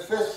FSC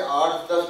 8-10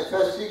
FSC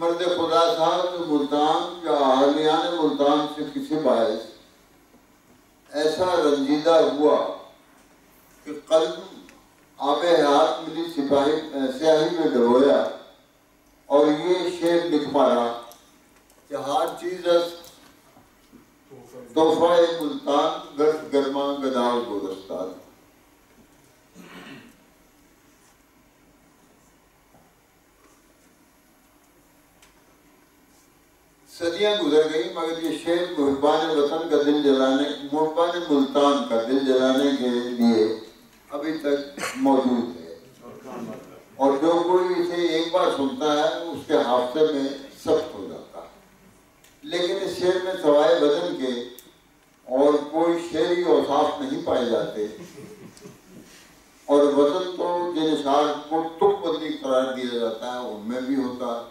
مرد خدا صاحب ملتان یا اہلیان ملتان سے کسی باعث ایسا رنجیدہ ہوا کہ قلب آب حیات ملی سیاہی میں ڈبویا اور یہ شعر لکھ مارا کہ ہر چیز تحفہ ملتان گرد گرما گداؤ گلستان. صدیاں گزر گئی مگر یہ شعر محبان وطن کا دل جلانے، محبان ملتان کا دل جلانے کے لیے ابھی تک موجود ہے، اور جو کوئی اسے ایک بار سنتا ہے اس کے حافظے میں ثبت ہو جاتا ہے. لیکن اس شعر میں سوائے وزن کے اور کوئی شعری اوصاف نہیں پائے جاتے، اور وزن تو جن اشعار کو تک بندی قرار دیا جاتا ہے ان میں بھی ہوتا ہے.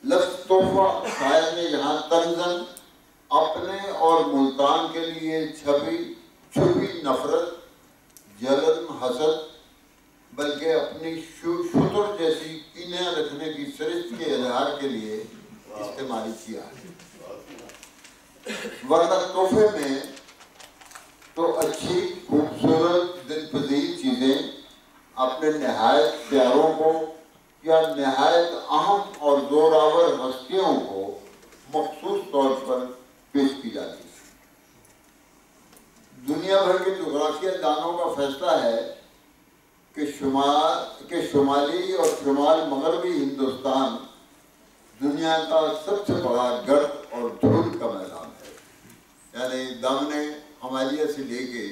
لفظ تحفہ شاعر نے جہاں طنزاً اپنے اور ملتان کے لیے چھپی نفرت، جلن، حسد، بلکہ اپنی شتر جیسی کینہ رکھنے کی سرشت کے اظہار کے لیے استعمال کیا ہے. ورنہ تحفے میں تو اچھی خوبصورت دل پذیر چیزیں اپنے نہایت پیاروں کو یا نہایت اہم اور زوراور ہستیوں کو مخصوص طور پر پیش کی جاتی ہے. دنیا بھر کے جغرافیہ دانوں کا فیصلہ ہے کہ شمالی اور شمال مغربی ہندوستان دنیا کا سب سے بڑا گرد اور دھول کا میدان ہے. یعنی دامن ہمالیہ سے لے کے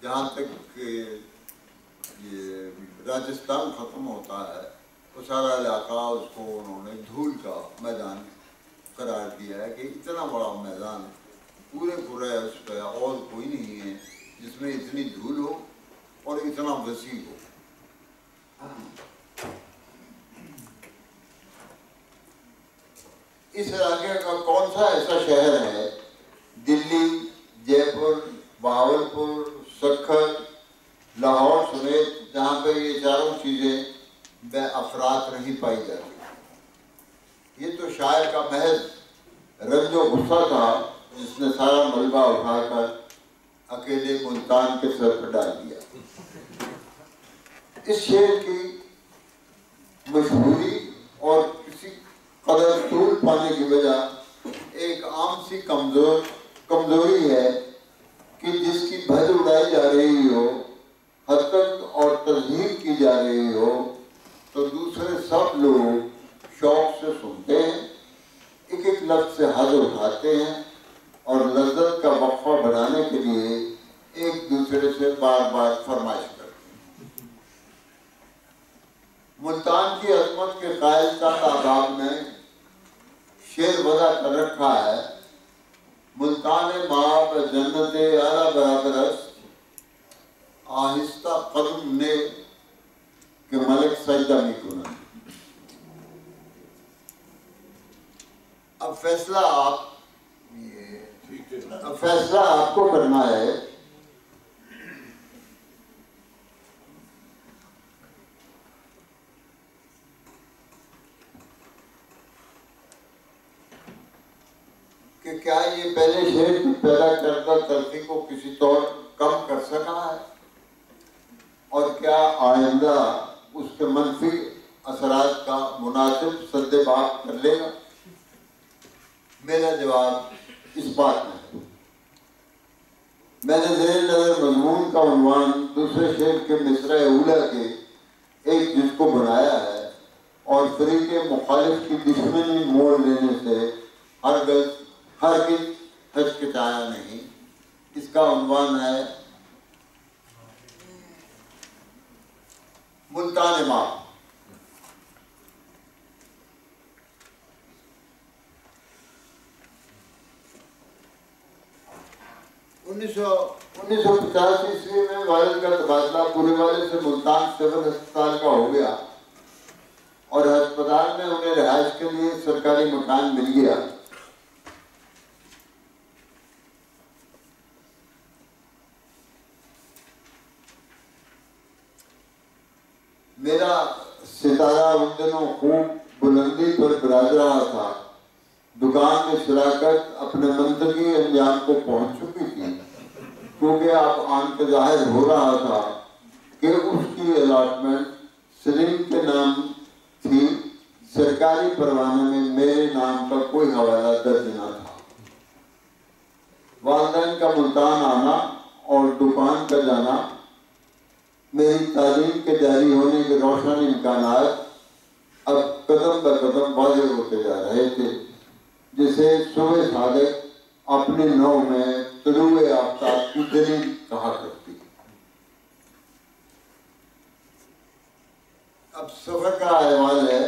جہاں تک یہ راجستھان ختم ہوتا ہے وہ سارا علاقہ اس کو انہوں نے دھول کا میدان قرار دیا ہے کہ اتنا بڑا میدان پورے اس پہ اور کوئی نہیں ہے جس میں اتنی دھول ہو اور اتنا وسیع ہو. اس علاقے کا کون سا ایسا شہر ہے، دلی، جے پور، بہاولپور، سکھر، لاہور سمیت، جہاں پہ یہ چاروں چیزیں بے افراد نہیں پائی جاتی؟ یہ تو شاعر کا محض رنج و غصہ تھا جس نے سارا ملبہ اٹھا کر اکیلے ملتان کے سر پر ڈال دیا. اس شعر کی مشہوری اور کسی قدر طول پانے کی وجہ ایک عام سی کمزوری ہے کہ جس کی بھج اڑائی جا رہی ہو، حرکت اور تذہیر کی جا رہی ہو، تو دوسرے سب لوگ شوق سے سنتے ہیں، ایک ایک لفظ سے حد اٹھاتے ہیں اور لذت کا وقفہ بڑھانے کے لیے ایک دوسرے سے بار بار فرمائش کرتے ہیں. ملتان کی عظمت کے قائل کا آداب میں شعر وضع کر رکھا ہے: ملتان ماں جنت اعلیٰ برابر است، آہستہ قدم نے کہ ملک سجدہ می کنند. اب فیصلہ آپ کو کرنا ہے کہ کیا یہ پہلے شعر کی پیدا کردہ تلخی کو کسی طور کم کر سکا ہے، اور کیا آئندہ اس کے منفی اثرات کا مناسب سد باب کر لے گا؟ میرا جواب اس بات میں ہے. میں نے زیر نظر مضمون کا عنوان دوسرے شعر کے مصرع اولا کے ایک جز کو بنایا ہے، اور فریق مخالف کی دشمنی موڑ لینے سے ہرگز ہچکچایا نہیں. اس کا عنوان ہے ملتان ماں. انیس سو 1950 عیسوی میں والد کا تبادلہ پورے والد سے ملتان سول ہسپتال کا ہو گیا، اور ہسپتال میں انہیں رہائش کے لیے سرکاری مکان مل گیا. میرا ستارہ ان دنوں خوب بلندی لگ رہا تھا، دکان میں شراکت اپنے منطقی انجام کو پہنچ چکی تھی، کیونکہ اب آن کے ظاہر ہو رہا تھا کہ اس کی الاٹمنٹ سلیم کے نام تھی، سرکاری پروانے میں میرے نام کا کوئی حوالہ درج نہ تھا۔ والدین کا ملتان آنا اور دکان کا جانا، میری تعلیم کے جاری ہونے کے روشن امکانات اب قدم بقدم واضح ہوتے جا رہے تھے، جسے صبح صادق اپنے نو میں طلوع آفتاب کی دلیل کہا کرتی۔ اب سفر کا احوال ہے۔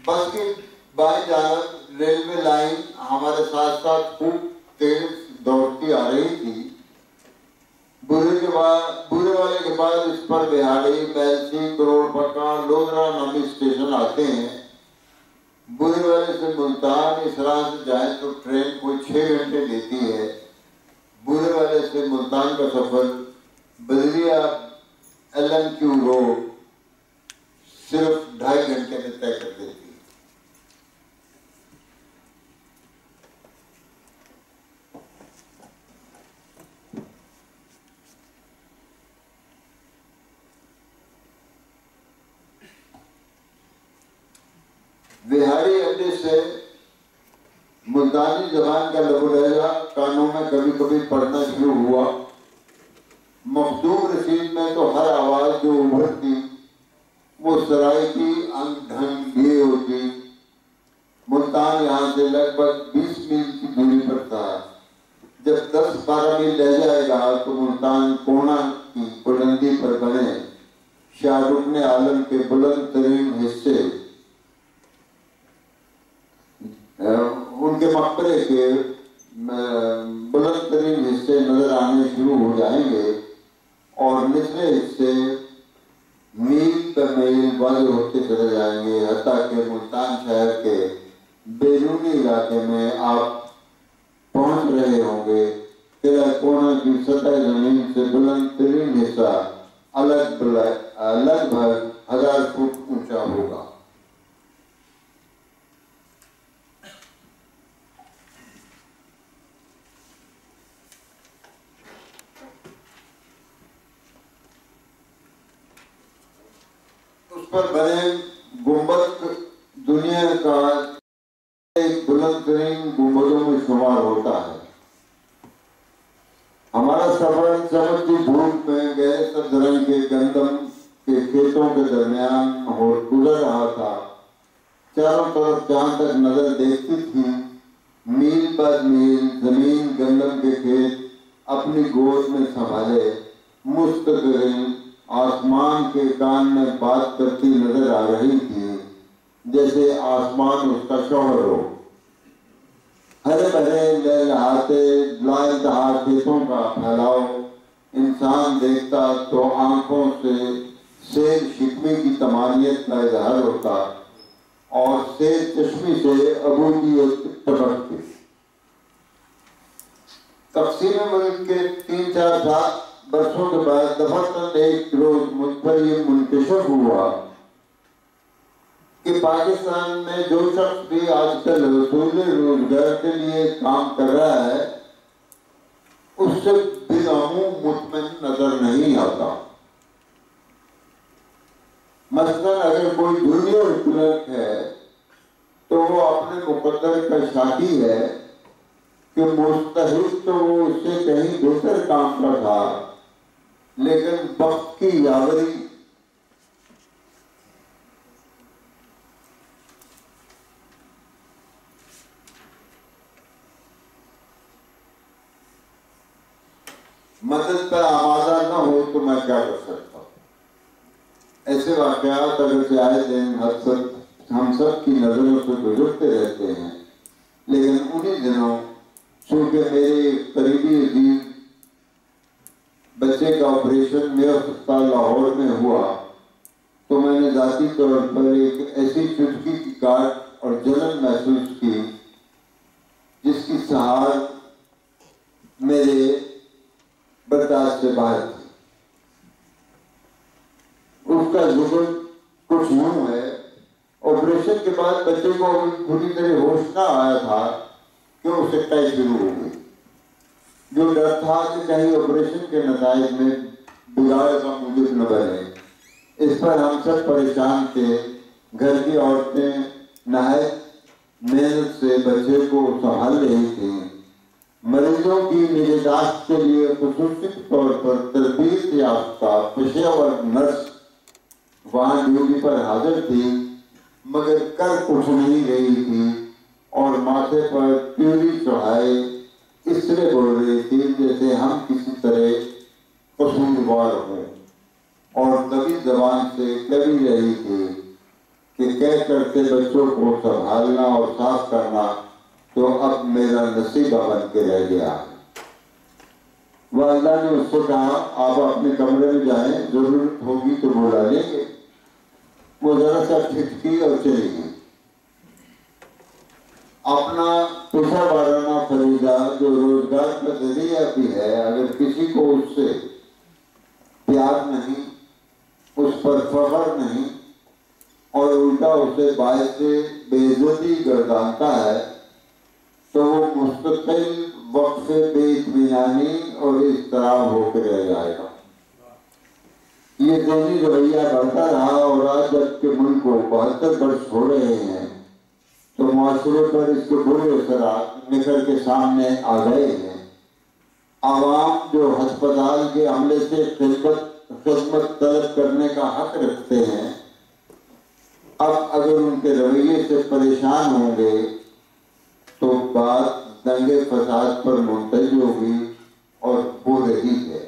بس کی بائیں جانب ریلوے لائن ہمارے ساتھ ساتھ خوب تیز دوڑتی آ رہی تھی۔ بورے والے کے بعد اس پر بہاڑی، میلسی، کروڑ پکا، لودھرا نامی اسٹیشن آتے ہیں۔ بورے والے سے ملتان اس راہ سے جائیں تو ٹرین کوئی 6 گھنٹے لیتی ہے۔ بورے والے سے ملتان کا سفر بدریہ LMQ روڈ صرف 2.5 گھنٹے میں طے کر دیتی ہے۔ بہاڑی اڈے سے ملتانی زبان کا لب و لہجہ کانوں میں کبھی کبھی پڑھنا شروع ہوا۔ مخدوم رسید میں تو ہر آواز جو ابھرتی وہ سرائے کی انگ ڈھنگ لیے ہوتی۔ ملتان یہاں سے لگ بھگ 20 میل کی دوری پر تھا۔ جب 10-12 میل رہ جائے گا تو ملتان کونا کی بلندی پر بنے شاہ رکن عالم کے بلند ترین حصے، ان کے مقبرے کے بلند ترین حصے نظر آنے شروع ہو جائیں گے، اور نچلے حصے میل پر میل واضح ہوتے چلے جائیں گے، حتیٰ کہ ملتان شہر کے بیرونی علاقے میں آپ پہنچ رہے ہوں گے۔ قلعہ کونا کی سطح زمین سے بلند ترین حصہ لگ بھگ 1000 فٹ اونچا ہوگا۔ اس پر بنے گنبد دنیا کا ایک بلند ترین گنبدوں میں شمار ہوتا ہے۔ ہمارا سفر چمکتی دھوپ میں گہرے سبز رنگ کے گندم کے کھیتوں کے درمیان گزر رہا تھا۔ چاروں طرف جہاں تک نظر دیکھتی تھی میل بعد میل زمین گندم کے کھیت اپنی گود میں سنبھالے مستقل آسمان کے کان میں بات کرتی نظر آ رہی تھی، جیسے آسمان اس کا شوہر ہو۔ ہرے بھرے لہلہاتے لا انتہا کھیتوں کا پھیلاؤ انسان دیکھتا تو آنکھوں سے سیر شکمی کی تمانیت کا اظہار ہوتا اور سیر چشمی سے عبودیت ٹپکتی۔ تقسیم ملک کے 3-4 برسوں کے بعد دفعتاً ایک روز مجھ پر یہ منکشف ہوا کہ پاکستان میں جو شخص بھی آج کل حصول روزگار کے لیے کام کر رہا ہے اس سے بالعموم مطمئن نظر نہیں آتا۔ مثلاً اگر کوئی جونیئر کلرک ہے تو وہ اپنے مقدر کا شاکی ہے کہ مستحق تو وہ اس سے کہیں بہتر کام کا تھا، لیکن وقت کی یاوری مدد پر آمادہ نہ ہو تو میں کیا کر سکتا ہوں۔ ایسے واقعات اگر آئے دن ہم سب کی نظروں سے گزرتے رہتے ہیں، لیکن انہی دنوں چونکہ میرے قریبی عزیز بچے کا آپریشن میرا اسپتال لاہور میں ہوا تو میں نے ذاتی طور پر ایک ایسی چٹکی کی کاٹ اور جلن محسوس کی جس کی سہار میرے برداشت سے باہر تھی۔ اس کا ذکر کچھ یوں ہے، آپریشن کے بعد بچے کو پوری طرح ہوش نہ آیا تھا کہ اسے قید شروع ہو گئی. جو ڈر تھا کہ کہیں آپریشن کے نتائج میں بگاڑ کا موجب نہ بنے، اس پر ہم سب پریشان تھے. گھر کی عورتیں نہایت محنت سے بچے کو سنبھال رہی تھیں. مریضوں کی نگہداشت کے لیے خصوصی طور پر تربیت یافتہ پیشہ ور نرس وہاں ڈیوٹی پر حاضر تھی، مگر کر کچھ نہیں رہی تھی اور ماتھے پر تیوری چڑھائے اس طرح بول رہی تھی جیسے ہم کسی طرح قصوروار ہوں، اور دبی زبان سے کہہ بھی رہی تھی کہ کہہ کرتے بچوں کو سنبھالنا اور صاف کرنا تو اب میرا نصیبہ بن کے رہ گیا. والدہ نے اس سے کہا آپ اپنے کمرے میں جائیں، ضرورت ہوگی تو بلا لیں گے. وہ ذرا سا کھٹکی اور چلی گئی. اپنا پیشہ وارانہ فریضہ جو روزگار کا ذریعہ بھی ہے، اگر کسی کو اس سے پیار نہیں، اس پر فخر نہیں اور الٹا اسے باعث بے عزتی گردانتا ہے تو وہ مستقل وقت سے بے اطمینانی اور اضطراب ہو کے رہ جائے گا. یہ ذہنی رویہ بڑھتا رہا اور آج جب کہ ملک کو 72 برس ہو رہے ہیں تو معاشرے پر اس کے برے اثرات نکل کے سامنے آ گئے ہیں. عوام جو ہسپتال کے عملے سے خدمت طلب کرنے کا حق رکھتے ہیں، اب اگر ان کے رویے سے پریشان ہوں گے تو بات دنگے فساد پر منتج ہوگی اور ہو رہی ہے.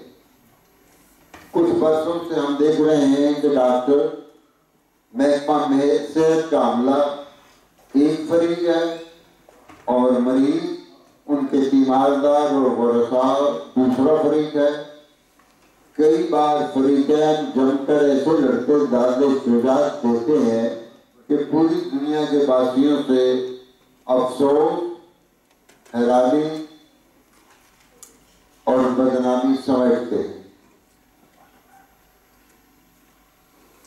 کچھ برسوں سے ہم دیکھ رہے ہیں کہ ڈاکٹر، محکمہ صحت کا عملہ ایک فریق ہے اور مریض، ان کے تیماردار اور ورثاء دوسرا فریق ہے. کئی بار فریقین جم کر ایسے لڑتے داد شجاعت دیتے ہیں کہ پوری دنیا کے باسیوں سے افسوس، حیرانی اور بدنامی سمجھتے ہیں.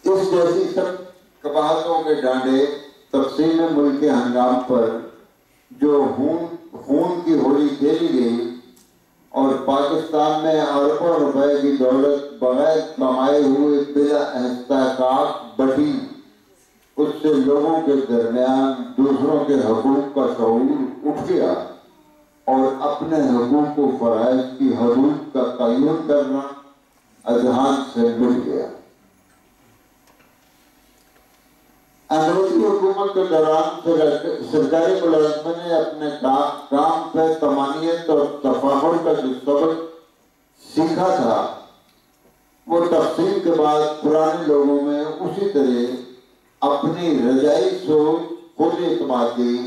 اس جیسی سب قباحتوں کے ڈانڈے تقسیم ملک کے ہنگام پر جو خون کی ہولی کھیلی گئی اور پاکستان میں اربوں روپے کی دولت بغیر کمائے ہوئے بلا استحقاق بٹی، اس سے لوگوں کے درمیان دوسروں کے حقوق کا شعور اٹھ گیا اور اپنے حقوق و فرائض کی حدود کا تعین کرنا اذہان سے مٹ گیا. انگریزی حکومت کے دوران سرکاری ملازموں نے اپنے کام پہ طمانینت اور تفاخر کا جو سبق سیکھا تھا، وہ تقسیم کے بعد پرانے لوگوں میں اسی طرح اپنی رجائی سوچ، خود اعتمادی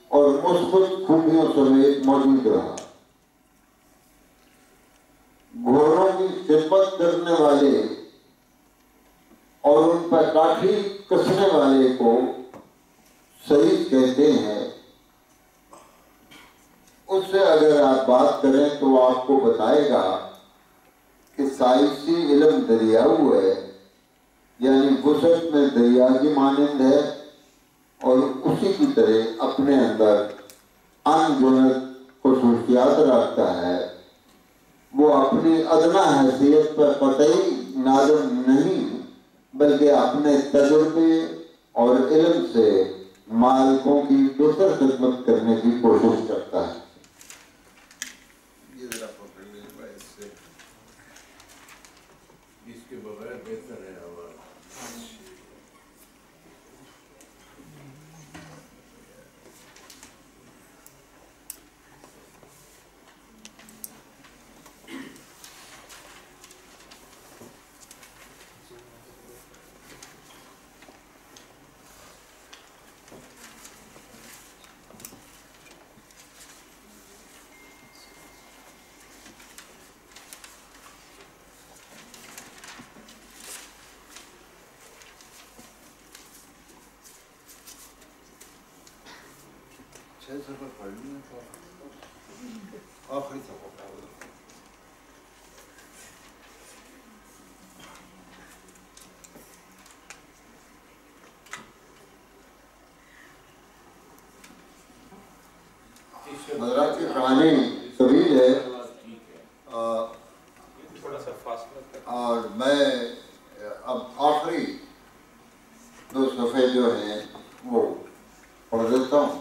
اور مثبت خوبیوں سمیت موجود رہا. گھوڑوں کی خدمت کرنے والے اور ان پر کاٹھی کسنے والے کو سعید کہتے ہیں. اس سے اگر آپ بات کریں تو وہ آپ کو بتائے گا کہ سائنسی علم دریاؤ ہے، یعنی وسعت میں دریا کی مانند ہے اور اسی کی طرح اپنے اندر ان گنت خصوصیات رکھتا ہے. وہ اپنی ادنا حیثیت پر قطعی نادم نہیں بلکہ اپنے تجربے اور علم سے مالکوں کی بہتر خدمت کرنے کی کوشش کرتا ہے. یہ ذرا پکڑ لیں بھائی، اس کے بغیر بہتر ہے ہمارا. چھ سفر پڑھ لیا آخری سفر پڑھ لیا. حضرات کی کہانی طویل ہے اور میں اب آخری 2 صفحے جو ہیں وہ پڑھ دیتا ہوں.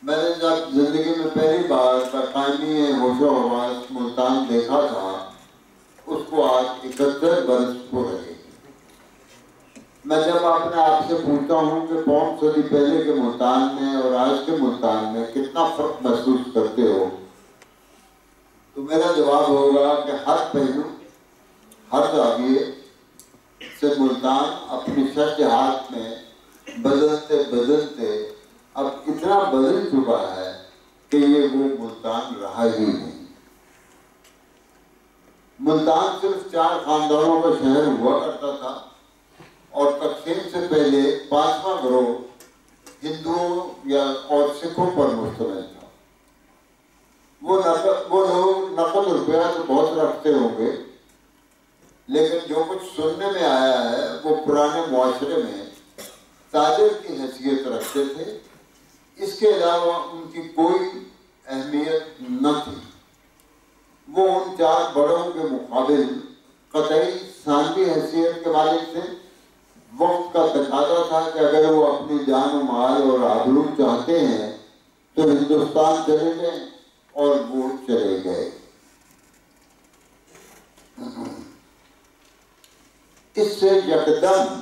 میں نے جب زندگی میں پہلی بار برطانوی ہوش و حواس ملتان دیکھا تھا اس کو آج 71 برس ہو رہے. میں جب اپنے آپ سے پوچھتا ہوں کہ 5 صدی پہلے کے ملتان میں اور آج کے ملتان میں کتنا فرق محسوس کرتے ہو تو میرا جواب ہوگا کہ ہر پہلو ہر زاویے سے ملتان اپنی شرح میں بدلتے بدلتے اب اتنا بدل چکا ہے کہ یہ وہ ملتان رہا ہی نہیں. ملتان صرف 4 خاندانوں کا شہر ہوا کرتا تھا اور تقسیم سے پہلے 5واں گروہ ہندوؤں اور سکھوں پر مشتمل تھا. وہ لوگ نقد روپیہ تو بہت رکھتے ہوں گے لیکن جو کچھ سننے میں آیا ہے وہ پرانے معاشرے میں تاجر کی حیثیت رکھتے تھے. اس کے علاوہ ان کی کوئی اہمیت نہ تھی. وہ ان 4 بڑوں کے مقابل قطعی ثانوی حیثیت کے مالک تھے. وقت کا تقاضا تھا کہ اگر وہ اپنی جان و مال اور آبرو چاہتے ہیں تو ہندوستان چلے گئے اور وہ چلے گئے. اس سے یکدم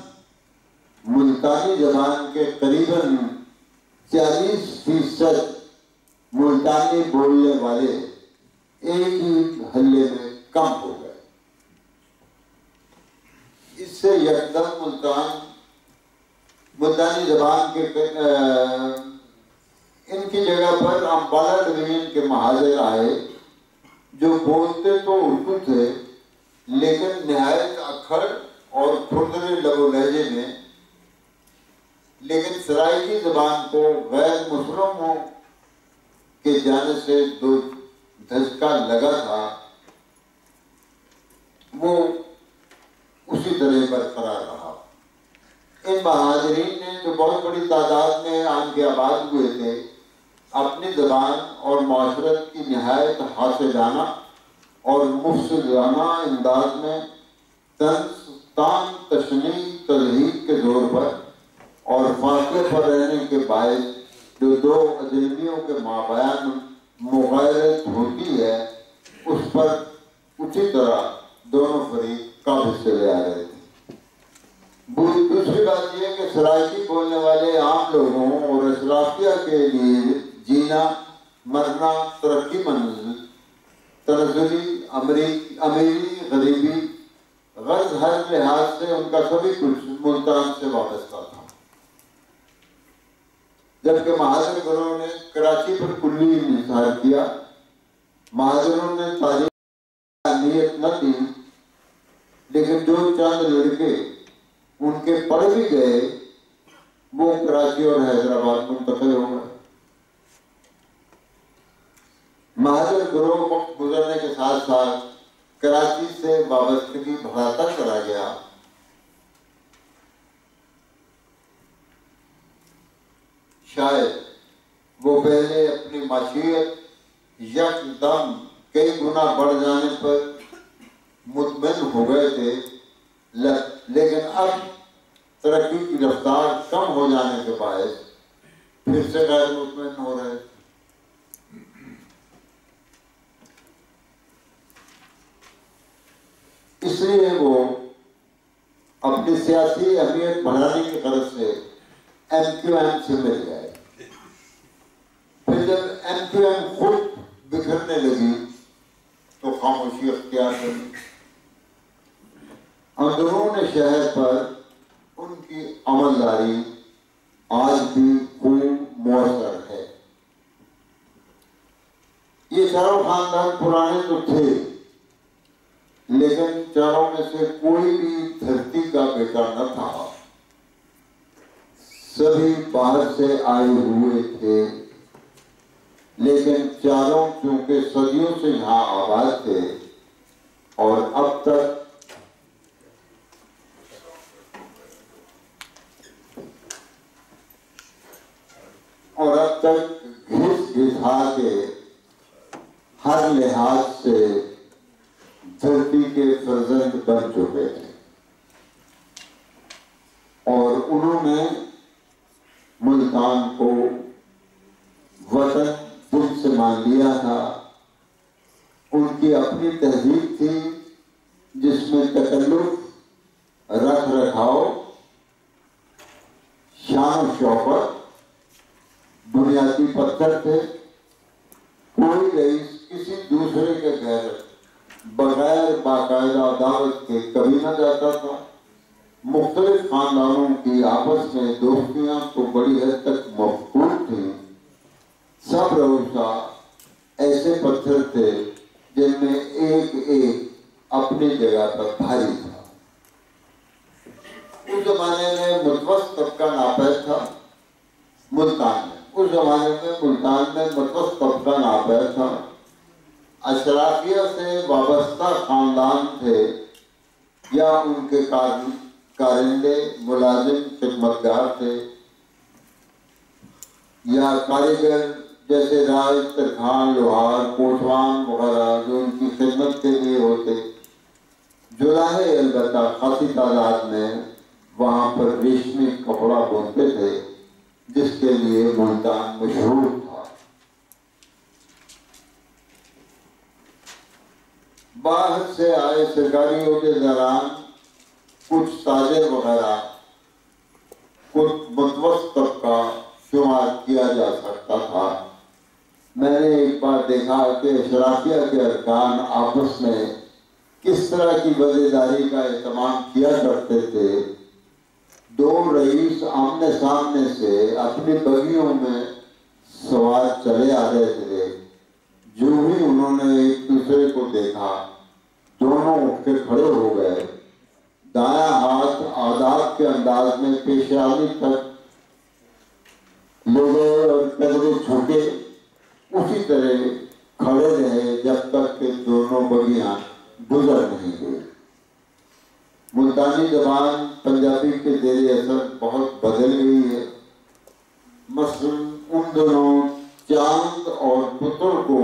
ملتانی زبان کے قریباً 40% ملتانی بولنے والے ایک ہی حلے میں کم ہو گئے. اس سے یکدم ملتانی زبان کے ان کی جگہ پر امبالہ ڈویژن کے مہاجر آئے جو بولتے تو اردو تھے لیکن نہایت اکھڑ اور کھردرے لب و لہجے میں، لیکن سرائیکی زبان کو غیر مسلموں کے جانے سے جو دھچکا لگا تھا وہ اسی طرح برقرار رہا. ان مہاجرین نے جو بہت بڑی تعداد میں آن کے آباد ہوئے تھے اپنی زبان اور معاشرت کی نہایت حاسدانہ اور مفسدانہ انداز میں تشنیع تضحیک کے زور پر اور فاصلے پر رہنے کے باعث جو 2 اجنبیوں کے مابین مغایرت ہوتی ہے اس پر اسی طرح دونوں فریق قابض چلے آ رہے تھے. دوسری بات یہ کہ سرائیکی بولنے والے عام لوگوں اور اشرافیہ کے لیے جینا مرنا ترقی منزل تنزلی امیری غریبی غرض ہر لحاظ سے ان کا سبھی کچھ ملتان سے وابستہ تھا. جبکہ مہاجر گروہ نے کراچی پر کلی انحصار کیا. مہاجروں نے تعلیم کی اہمیت نہ دی لیکن جو چند لڑکے ان کے پڑھ بھی گئے وہ کراچی اور حیدرآباد منتقل ہو گئے. مہاجر گروہ وقت گزرنے کے ساتھ ساتھ کراچی سے وابستگی بڑھاتا چلا گیا. شاید وہ پہلے اپنی معیشت یکدم کئی گنا بڑھ جانے پر مطمئن ہو گئے تھے لیکن اب ترقی کی رفتار کم ہو جانے کے باعث پھر سے غیر مطمئن ہو رہے تھے. اس لیے وہ اپنی سیاسی اہمیت بڑھانے کی غرض سے MQM سے مل گئے. پھر جب MQM خود بکھرنے لگی تو خاموشی اختیار کری. اندرون شہر پر ان کی عملداری آج بھی خوب مؤثر ہے. یہ چاروں خاندان پرانے تو تھے لیکن چاروں میں سے کوئی بھی دھرتی کا بیٹا نہ تھا. سبھی باہر سے آئے ہوئے تھے لیکن چاروں چونکہ صدیوں سے یہاں آباد تھے اور اب تک گھس گھسا کے ہر لحاظ سے دھرتی کے فرزند بن چکے تھے، اور انہوں نے ملتان کو وطن دل سے مان لیا تھا۔ ان کی اپنی تہذیب تھی جس میں تکلف، رکھ رکھاؤ، شان و شوکت بنیادی پتھر تھے۔ کوئی رئیس کسی دوسرے کے گھر بغیر باقاعدہ دعوت کے کبھی نہ جاتا تھا۔ مختلف خاندانوں کی آپس میں دوستیاں تو بڑی حد تک مفقود تھیں۔ سب رؤسا ایسے پتھر تھے جن میں ایک ایک اپنی جگہ پر بھاری تھا۔ اس زمانے میں متوسط طبقہ ناپید تھا ملتان میں۔ اس زمانے میں ملتان میں متوسط طبقہ ناپید تھا۔ اشرافیہ سے وابستہ خاندان تھے یا ان کے کارندے، ملازم، خدمتگار تھے، یا کاریگر جیسے راج، ترکھان، لوہار، کوٹوان وغیرہ جو ان کی خدمت کے لیے ہوتے۔ جولاہے البتہ خاصی تعداد میں وہاں پر ریشمی کپڑا بنتے تھے جس کے لیے ملتان مشہور تھا۔ باہر سے آئے سرکاری عہدیداران، کچھ تاجر وغیرہ کچھ متوسط طبقہ شمار کیا جا سکتا تھا۔ میں نے ایک بار دیکھا کہ اشرافیہ کے ارکان آپس میں کس طرح کی وزیرداری کا اہتمام کیا کرتے تھے۔ دو رئیس آمنے سامنے سے اپنی بگیوں میں سوار چلے آ رہے تھے۔ جو ہی انہوں نے ایک دوسرے کو دیکھا، دونوں اٹھ کے کھڑے ہو گئے، دایاں ہاتھ آداب کے انداز میں پیشانی تک لے گئے اور قدرے جھکے اسی طرح کھڑے رہے جب تک کہ دونوں بگیاں گزر نہیں گئی۔ ملتانی زبان پنجابی کے زیر اثر بہت بدل گئی ہے۔ مثلا ان دنوں چاند اور پتر کو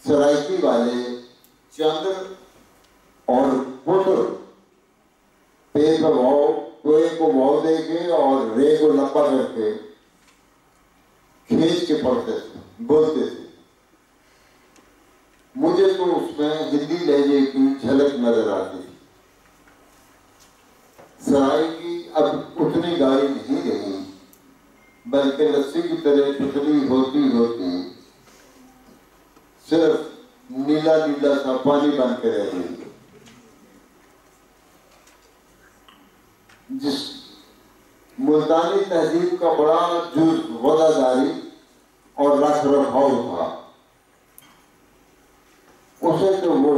سرائکی والے چندر اور پتر پے کو واؤ، کوئے کو واؤ دے کے اور رے کو لمبا کر کے کھینچ کے پڑھتے تھے، بولتے تھے۔ مجھے تو اس میں ہندی لہجے کی جھلک نظر آتی تھی۔ سرائکی اب اتنی گاڑی نہیں رہی، بلکہ لسی کی طرح پتلی ہوتی ہوتی صرف نیلا نیلا سا پانی بن کے رہ گئی۔ جس ملتانی تہذیب کا بڑا جز وفاداری اور رکھ رکھاؤ تھا، اسے تو وہ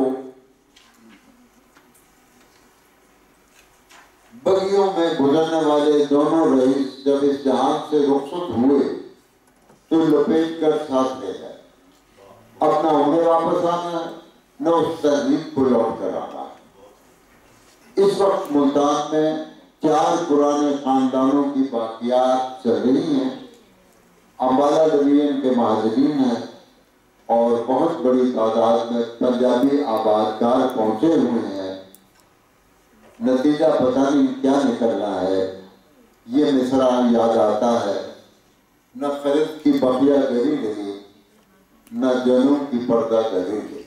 بگیوں میں گزرنے والے دونوں رئیس جب اس جہان سے رخصت ہوئے تو لپیٹ کر ساتھ لے گئے۔ اب نہ انہیں واپس آنا ہے، نہ اس تہذیب کو لوٹ کر آنا ہے۔ اس وقت ملتان میں 4 پرانے خاندانوں کی باقیات چل رہی ہیں۔ امبالہ ڈویژن کے مہاجرین ہیں اور بہت بڑی تعداد میں پنجابی آبادکار پہنچے ہوئے ہیں۔ نتیجہ پتہ نہیں کیا نکلنا ہے۔ یہ مصرع یاد آتا ہے، نہ خرد کی بقیہ گری رہی، نہ جنوں کی پردہ دری رہی۔